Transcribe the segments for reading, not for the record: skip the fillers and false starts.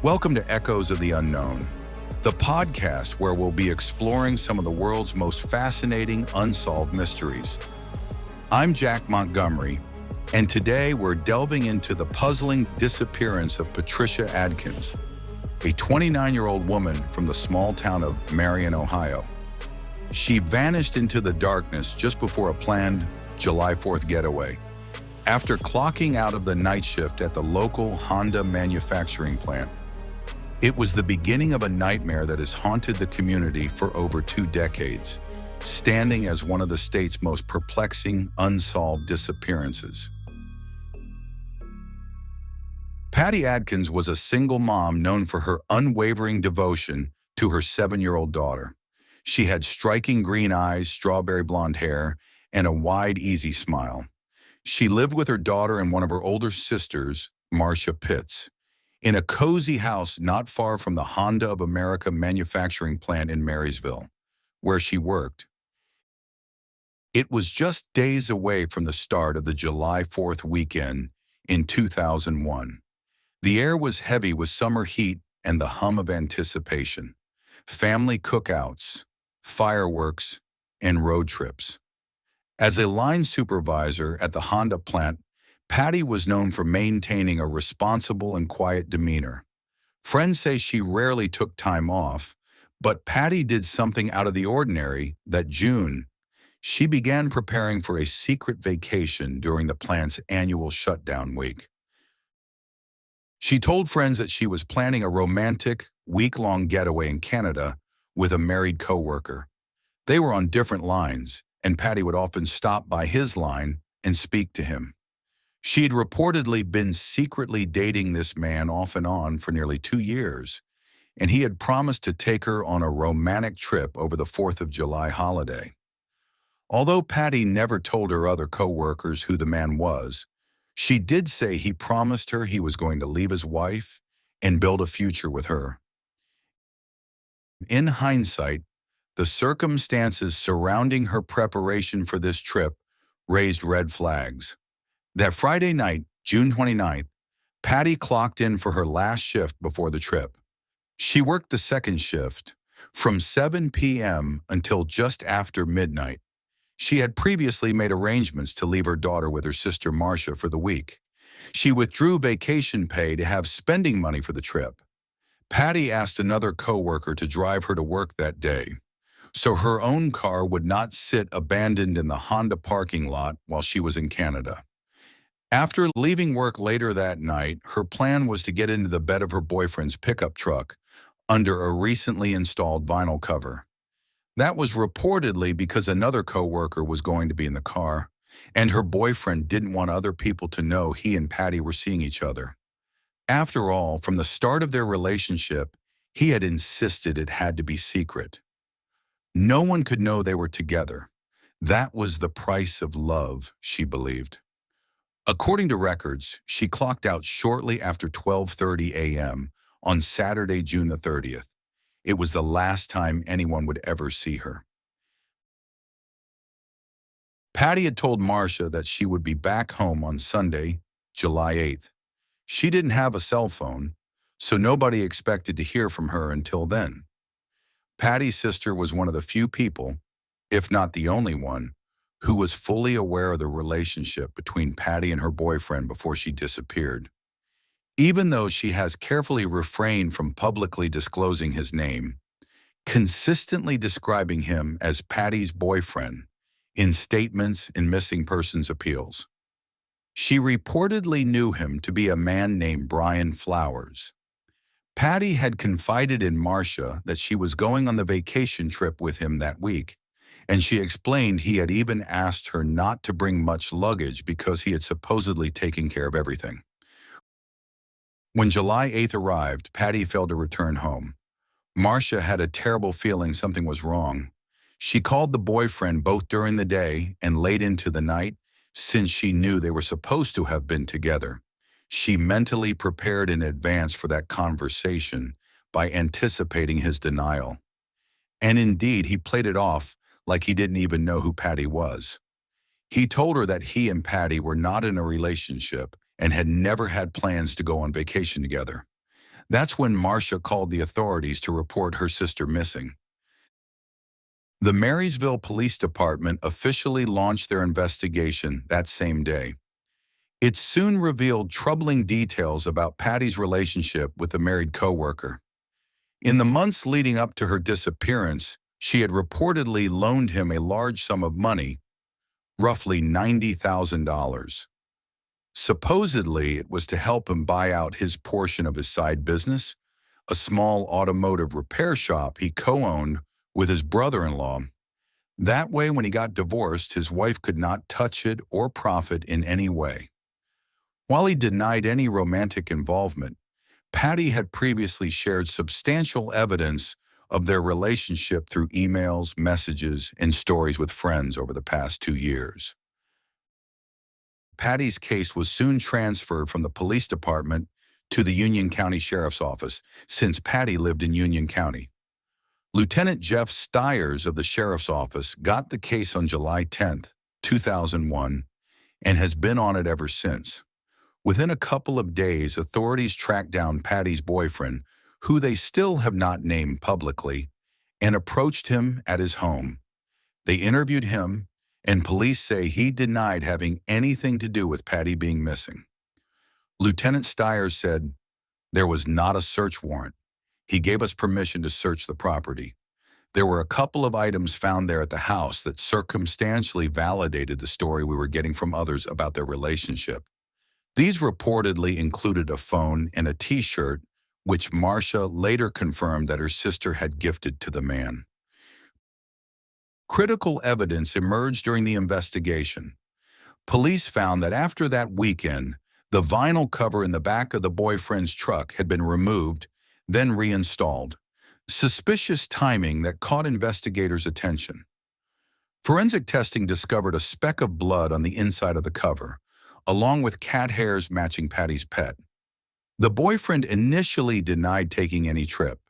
Welcome to Echoes of the Unknown, the podcast where we'll be exploring some of the world's most fascinating unsolved mysteries. I'm Jack Montgomery, and today we're delving into the puzzling disappearance of Patricia Adkins, a 29-year-old woman from the small town of Marion, Ohio. She vanished into the darkness just before a planned July 4th getaway, after clocking out of the night shift at the local Honda manufacturing plant. It was the beginning of a nightmare that has haunted the community for over 2 decades, standing as one of the state's most perplexing unsolved disappearances. Patti Adkins was a single mom known for her unwavering devotion to her 7-year-old daughter. She had striking green eyes, strawberry blonde hair, and a wide, easy smile. She lived with her daughter and one of her older sisters, Marcia Pitts, in a cozy house not far from the Honda of America manufacturing plant in Marysville, where she worked. It was just days away from the start of the July 4th weekend in 2001. The air was heavy with summer heat and the hum of anticipation. Family cookouts, fireworks, and road trips. As a line supervisor at the Honda plant, Patti was known for maintaining a responsible and quiet demeanor. Friends say she rarely took time off, but Patti did something out of the ordinary that June. She began preparing for a secret vacation during the plant's annual shutdown week. She told friends that she was planning a romantic, week-long getaway in Canada with a married coworker. They were on different lines, and Patti would often stop by his line and speak to him. She'd reportedly been secretly dating this man off and on for nearly 2 years, and he had promised to take her on a romantic trip over the 4th of July holiday. Although Patti never told her other co-workers who the man was, she did say he promised her he was going to leave his wife and build a future with her. In hindsight, the circumstances surrounding her preparation for this trip raised red flags. That Friday night, June 29th, Patti clocked in for her last shift before the trip. She worked the second shift, from 7 p.m. until just after midnight. She had previously made arrangements to leave her daughter with her sister Marcia for the week. She withdrew vacation pay to have spending money for the trip. Patti asked another co-worker to drive her to work that day, so her own car would not sit abandoned in the Honda parking lot while she was in Canada. After leaving work later that night, her plan was to get into the bed of her boyfriend's pickup truck under a recently installed vinyl cover. That was reportedly because another coworker was going to be in the car, and her boyfriend didn't want other people to know he and Patti were seeing each other. After all, from the start of their relationship, he had insisted it had to be secret. No one could know they were together. That was the price of love, she believed. According to records, she clocked out shortly after 12:30 a.m. on Saturday, June the 30th. It was the last time anyone would ever see her. Patti had told Marcia that she would be back home on Sunday, July 8th. She didn't have a cell phone, so nobody expected to hear from her until then. Patti's sister was one of the few people, if not the only one, who was fully aware of the relationship between Patti and her boyfriend before she disappeared. Even though she has carefully refrained from publicly disclosing his name, consistently describing him as Patti's boyfriend in statements and missing persons appeals. She reportedly knew him to be a man named Brian Flowers. Patti had confided in Marcia that she was going on the vacation trip with him that week, and she explained he had even asked her not to bring much luggage because he had supposedly taken care of everything. When July 8th arrived, Patti failed to return home. Marcia had a terrible feeling something was wrong. She called the boyfriend both during the day and late into the night, since she knew they were supposed to have been together. She mentally prepared in advance for that conversation by anticipating his denial. And indeed, he played it off like he didn't even know who Patti was. He told her that he and Patti were not in a relationship and had never had plans to go on vacation together. That's when Marcia called the authorities to report her sister missing. The Marysville Police Department officially launched their investigation that same day. It soon revealed troubling details about Patti's relationship with a married coworker. In the months leading up to her disappearance, she had reportedly loaned him a large sum of money, roughly $90,000. Supposedly, it was to help him buy out his portion of his side business, a small automotive repair shop he co-owned with his brother-in-law. That way, when he got divorced, his wife could not touch it or profit in any way. While he denied any romantic involvement, Patti had previously shared substantial evidence of their relationship through emails, messages, and stories with friends over the past 2 years. Patti's case was soon transferred from the police department to the Union County Sheriff's Office, since Patti lived in Union County. Lieutenant Jeff Stiers of the Sheriff's Office got the case on July 10, 2001, and has been on it ever since. Within a couple of days, authorities tracked down Patti's boyfriend, who they still have not named publicly, and approached him at his home. They interviewed him, and police say he denied having anything to do with Patti being missing. Lieutenant Stiers said, "There was not a search warrant. He gave us permission to search the property. There were a couple of items found there at the house that circumstantially validated the story we were getting from others about their relationship. These reportedly included a phone and a T-shirt, which Marcia later confirmed that her sister had gifted to the man." Critical evidence emerged during the investigation. Police found that after that weekend, the vinyl cover in the back of the boyfriend's truck had been removed, then reinstalled. Suspicious timing that caught investigators' attention. Forensic testing discovered a speck of blood on the inside of the cover, along with cat hairs matching Patti's pet. The boyfriend initially denied taking any trip,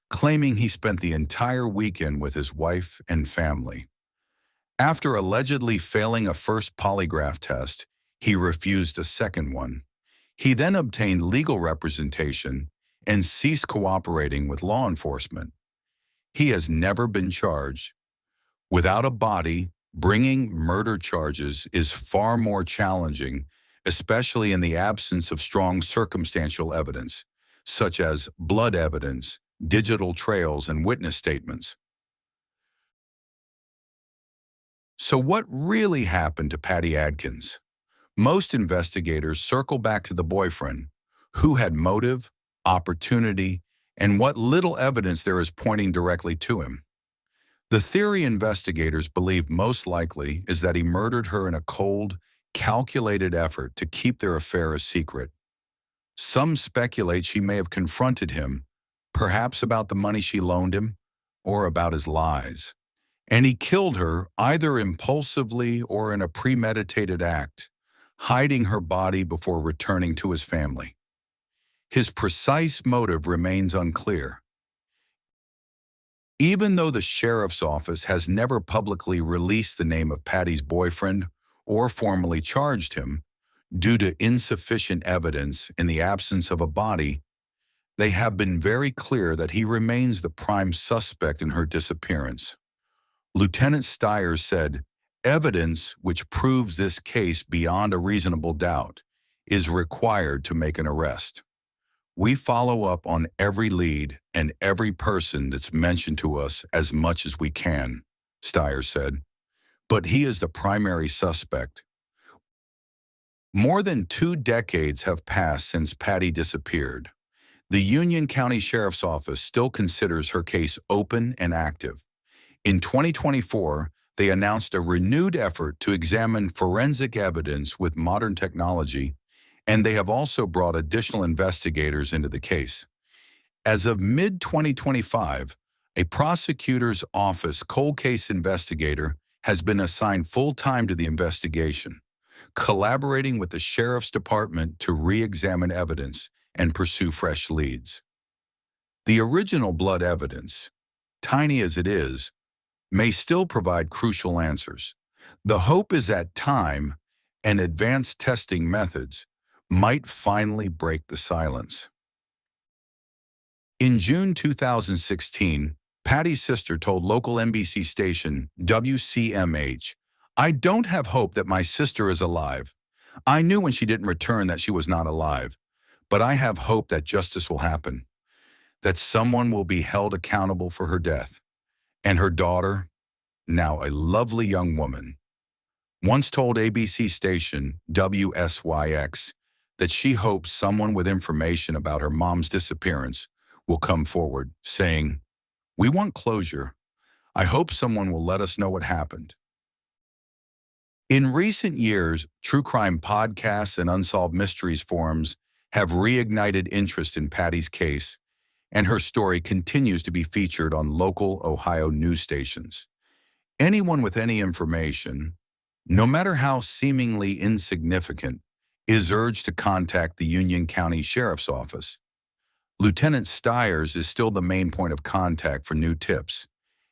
claiming he spent the entire weekend with his wife and family. After allegedly failing a first polygraph test, he refused a second one. He then obtained legal representation and ceased cooperating with law enforcement. He has never been charged. Without a body, bringing murder charges is far more challenging, especially in the absence of strong circumstantial evidence, such as blood evidence, digital trails, and witness statements. So what really happened to Patti Adkins? Most investigators circle back to the boyfriend, who had motive, opportunity, and what little evidence there is pointing directly to him. The theory investigators believe most likely is that he murdered her in a cold, calculated effort to keep their affair a secret. Some speculate she may have confronted him, perhaps about the money she loaned him, or about his lies. And he killed her either impulsively or in a premeditated act, hiding her body before returning to his family. His precise motive remains unclear. Even though the sheriff's office has never publicly released the name of Patti's boyfriend or formally charged him, due to insufficient evidence in the absence of a body, they have been very clear that he remains the prime suspect in her disappearance. Lieutenant Stiers said, "Evidence which proves this case beyond a reasonable doubt is required to make an arrest. We follow up on every lead and every person that's mentioned to us as much as we can," Stiers said. "But he is the primary suspect." More than 2 decades have passed since Patti disappeared. The Union County Sheriff's Office still considers her case open and active. In 2024, they announced a renewed effort to examine forensic evidence with modern technology, and they have also brought additional investigators into the case. As of mid-2025, a prosecutor's office cold case investigator has been assigned full-time to the investigation, collaborating with the Sheriff's Department to re-examine evidence and pursue fresh leads. The original blood evidence, tiny as it is, may still provide crucial answers. The hope is that time and advanced testing methods might finally break the silence. In June 2016, Patty's sister told local NBC station WCMH, "I don't have hope that my sister is alive. I knew when she didn't return that she was not alive, but I have hope that justice will happen, that someone will be held accountable for her death." And her daughter, now a lovely young woman, once told ABC station WSYX that she hopes someone with information about her mom's disappearance will come forward, saying, "We want closure. I hope someone will let us know what happened." In recent years, true crime podcasts and unsolved mysteries forums have reignited interest in Patty's case, and her story continues to be featured on local Ohio news stations. Anyone with any information, no matter how seemingly insignificant, is urged to contact the Union County Sheriff's Office. Lieutenant Stiers is still the main point of contact for new tips,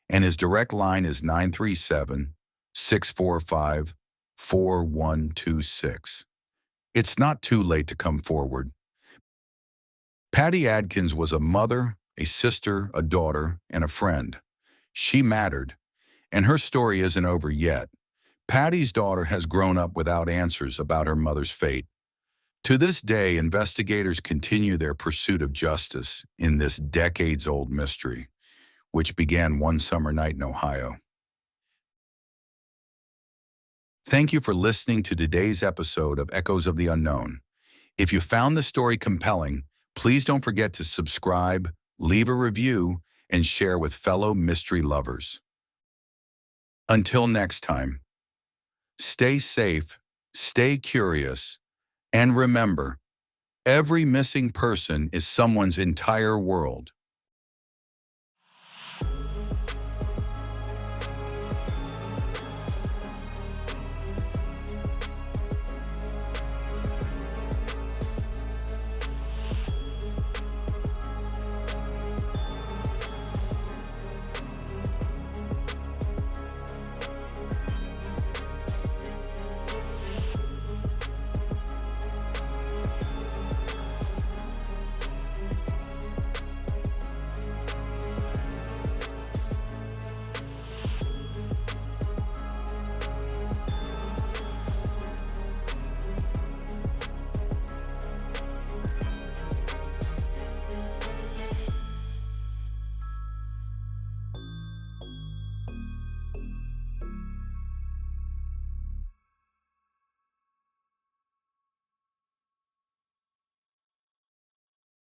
and his direct line is 937-645-4126. It's not too late to come forward. Patti Adkins was a mother, a sister, a daughter, and a friend. She mattered, and her story isn't over yet. Patty's daughter has grown up without answers about her mother's fate. To this day, investigators continue their pursuit of justice in this decades-old mystery, which began one summer night in Ohio. Thank you for listening to today's episode of Echoes of the Unknown. If you found the story compelling, please don't forget to subscribe, leave a review, and share with fellow mystery lovers. Until next time, stay safe, stay curious, and remember, every missing person is someone's entire world.